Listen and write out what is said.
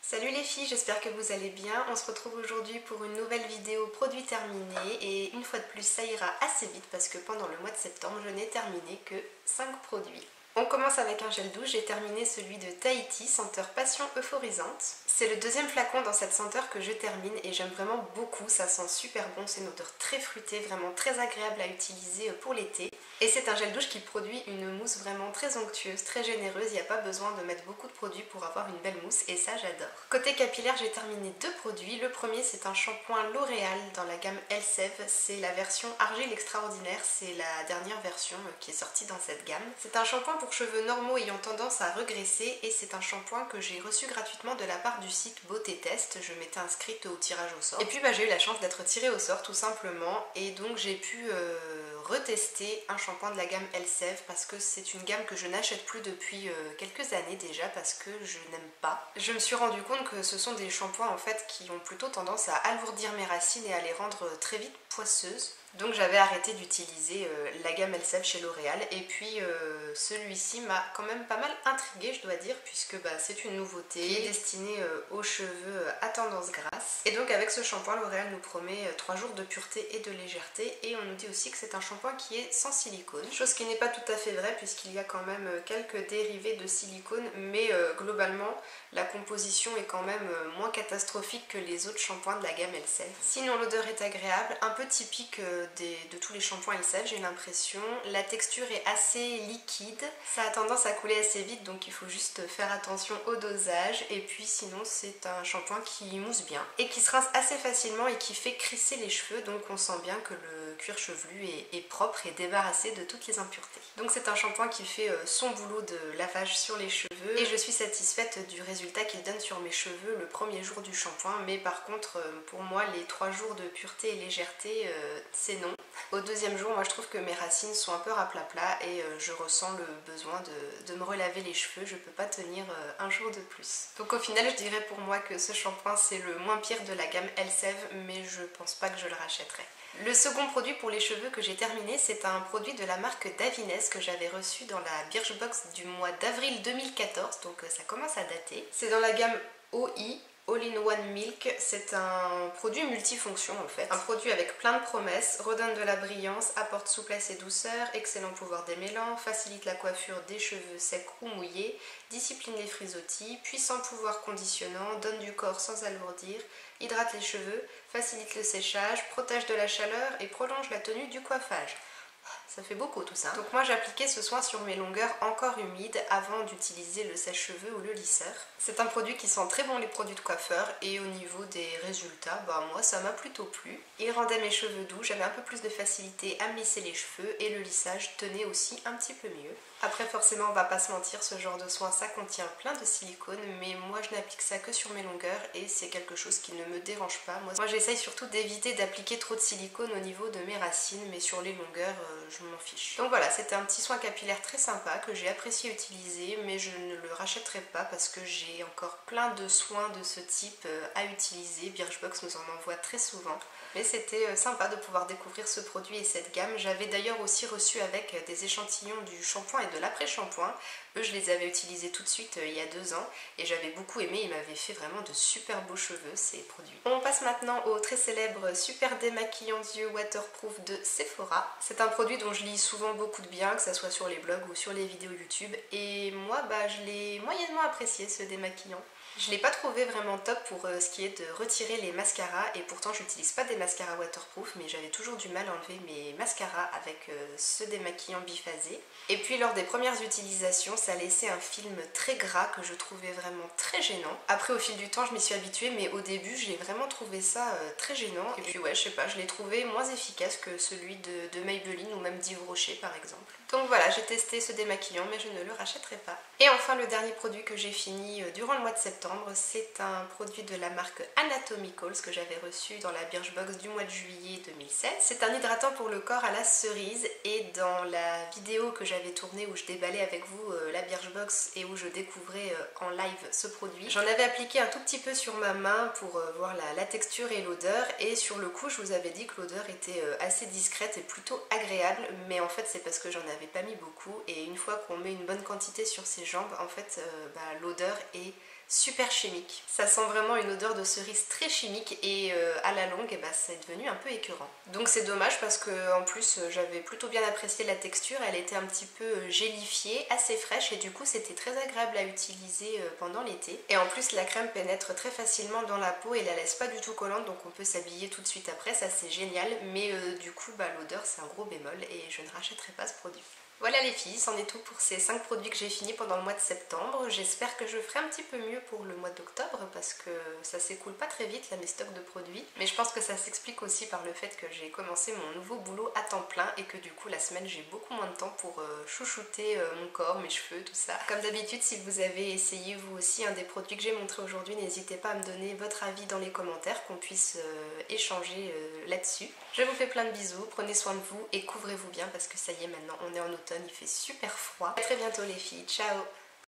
Salut les filles, j'espère que vous allez bien. On se retrouve aujourd'hui pour une nouvelle vidéo produit terminé et une fois de plus ça ira assez vite parce que pendant le mois de septembre je n'ai terminé que 5 produits. On commence avec un gel douche, j'ai terminé celui de Tahiti, senteur passion euphorisante. C'est le deuxième flacon dans cette senteur que je termine et j'aime vraiment beaucoup, ça sent super bon, c'est une odeur très fruitée, vraiment très agréable à utiliser pour l'été. Et c'est un gel douche qui produit une mousse vraiment très onctueuse, très généreuse, il n'y a pas besoin de mettre beaucoup de produits pour avoir une belle mousse et ça j'adore. Côté capillaire, j'ai terminé 2 produits. Le premier c'est un shampoing L'Oréal dans la gamme Elseve, c'est la version Argile Extraordinaire, c'est la dernière version qui est sortie dans cette gamme. C'est un shampoing pour cheveux normaux ayant tendance à regresser et c'est un shampoing que j'ai reçu gratuitement de la part du site Beauté Test. Je m'étais inscrite au tirage au sort et puis j'ai eu la chance d'être tirée au sort tout simplement et donc j'ai pu retester un shampoing de la gamme Elseve parce que c'est une gamme que je n'achète plus depuis quelques années déjà parce que je n'aime pas. Je me suis rendu compte que ce sont des shampoings en fait qui ont plutôt tendance à alourdir mes racines et à les rendre très vite poisseuses. Donc j'avais arrêté d'utiliser la gamme Elseve chez L'Oréal et puis celui-ci m'a quand même pas mal intriguée je dois dire puisque c'est une nouveauté qui est destinée aux cheveux à tendance grasse. Et donc avec ce shampoing L'Oréal nous promet 3 jours de pureté et de légèreté et on nous dit aussi que c'est un shampoing qui est sans silicone. Chose qui n'est pas tout à fait vraie puisqu'il y a quand même quelques dérivés de silicone mais globalement la composition est quand même moins catastrophique que les autres shampoings de la gamme Elseve. Sinon l'odeur est agréable, un peu typique de tous les shampoings Elseve j'ai l'impression. La texture est assez liquide, ça a tendance à couler assez vite donc il faut juste faire attention au dosage et puis sinon c'est un shampoing qui mousse bien et qui se rince assez facilement et qui fait crisser les cheveux donc on sent bien que le cuir chevelu est propre et débarrassé de toutes les impuretés. Donc c'est un shampoing qui fait son boulot de lavage sur les cheveux et je suis satisfaite du résultat qu'il donne sur mes cheveux le premier jour du shampoing mais par contre pour moi les 3 jours de pureté et légèreté c'est non. Au deuxième jour moi je trouve que mes racines sont un peu raplapla et je ressens le besoin de me relaver les cheveux, je peux pas tenir un jour de plus. Donc au final je dirais pour moi que ce shampoing c'est le moins pire de la gamme Elseve mais je pense pas que je le rachèterai. Le second produit pour les cheveux que j'ai terminé, c'est un produit de la marque Davines que j'avais reçu dans la Birchbox du mois d'avril 2014, donc ça commence à dater. C'est dans la gamme OI, All-in-One Milk, c'est un produit multifonction en fait. Un produit avec plein de promesses, redonne de la brillance, apporte souplesse et douceur, excellent pouvoir démêlant, facilite la coiffure des cheveux secs ou mouillés, discipline les frisottis, puissant pouvoir conditionnant, donne du corps sans alourdir, hydrate les cheveux, facilite le séchage, protège de la chaleur et prolonge la tenue du coiffage. Ça fait beaucoup tout ça. Donc moi j'appliquais ce soin sur mes longueurs encore humides avant d'utiliser le sèche-cheveux ou le lisseur. C'est un produit qui sent très bon les produits de coiffeur et au niveau des résultats, moi ça m'a plutôt plu. Il rendait mes cheveux doux, j'avais un peu plus de facilité à me lisser les cheveux et le lissage tenait aussi un petit peu mieux. Après forcément on va pas se mentir, ce genre de soin ça contient plein de silicone mais moi je n'applique ça que sur mes longueurs et c'est quelque chose qui ne me dérange pas. Moi j'essaye surtout d'éviter d'appliquer trop de silicone au niveau de mes racines mais sur les longueurs je m'en fiche. Donc voilà, c'était un petit soin capillaire très sympa que j'ai apprécié utiliser mais je ne le rachèterai pas parce que j'ai encore plein de soins de ce type à utiliser. Birchbox nous en envoie très souvent. Mais c'était sympa de pouvoir découvrir ce produit et cette gamme. J'avais d'ailleurs aussi reçu avec des échantillons du shampoing et de l'après-shampoing. Eux, je les avais utilisés tout de suite il y a 2 ans et j'avais beaucoup aimé. Ils m'avaient fait vraiment de super beaux cheveux, ces produits. On passe maintenant au très célèbre Super Démaquillant d'yeux Waterproof de Sephora. C'est un produit dont je lis souvent beaucoup de bien, que ce soit sur les blogs ou sur les vidéos YouTube. Et moi, je l'ai moyennement apprécié ce démaquillant. Je ne l'ai pas trouvé vraiment top pour ce qui est de retirer les mascaras et pourtant j'utilise pas des mascaras waterproof mais j'avais toujours du mal à enlever mes mascaras avec ce démaquillant biphasé. Et puis lors des premières utilisations ça laissait un film très gras que je trouvais vraiment très gênant. Après au fil du temps je m'y suis habituée mais au début j'ai vraiment trouvé ça très gênant et puis ouais je sais pas, je l'ai trouvé moins efficace que celui de Maybelline ou même d'Yves Rocher par exemple. Donc voilà, j'ai testé ce démaquillant mais je ne le rachèterai pas. Et enfin le dernier produit que j'ai fini durant le mois de septembre, c'est un produit de la marque Anatomicals que j'avais reçu dans la Birchbox du mois de juillet 2016. C'est un hydratant pour le corps à la cerise et dans la vidéo que j'avais tournée où je déballais avec vous la Birchbox et où je découvrais en live ce produit, j'en avais appliqué un tout petit peu sur ma main pour voir la texture et l'odeur et sur le coup je vous avais dit que l'odeur était assez discrète et plutôt agréable mais en fait c'est parce que j'en avais pas mis beaucoup et une fois qu'on met une bonne quantité sur ses jambes en fait l'odeur est super chimique. Ça sent vraiment une odeur de cerise très chimique et à la longue, c'est devenu un peu écœurant. Donc c'est dommage parce que en plus j'avais plutôt bien apprécié la texture, elle était un petit peu gélifiée, assez fraîche et du coup c'était très agréable à utiliser pendant l'été. Et en plus la crème pénètre très facilement dans la peau et la laisse pas du tout collante, donc on peut s'habiller tout de suite après, ça c'est génial. Mais du coup l'odeur c'est un gros bémol et je ne rachèterai pas ce produit. Voilà les filles, c'en est tout pour ces 5 produits que j'ai finis pendant le mois de septembre. J'espère que je ferai un petit peu mieux pour le mois d'octobre parce que ça s'écoule pas très vite là mes stocks de produits. Mais je pense que ça s'explique aussi par le fait que j'ai commencé mon nouveau boulot à temps plein et que du coup la semaine j'ai beaucoup moins de temps pour chouchouter mon corps, mes cheveux, tout ça. Comme d'habitude, si vous avez essayé vous aussi un des produits que j'ai montré aujourd'hui, n'hésitez pas à me donner votre avis dans les commentaires, qu'on puisse échanger là-dessus. Je vous fais plein de bisous, prenez soin de vous et couvrez-vous bien parce que ça y est, maintenant on est en automne, il fait super froid. À très bientôt les filles, ciao!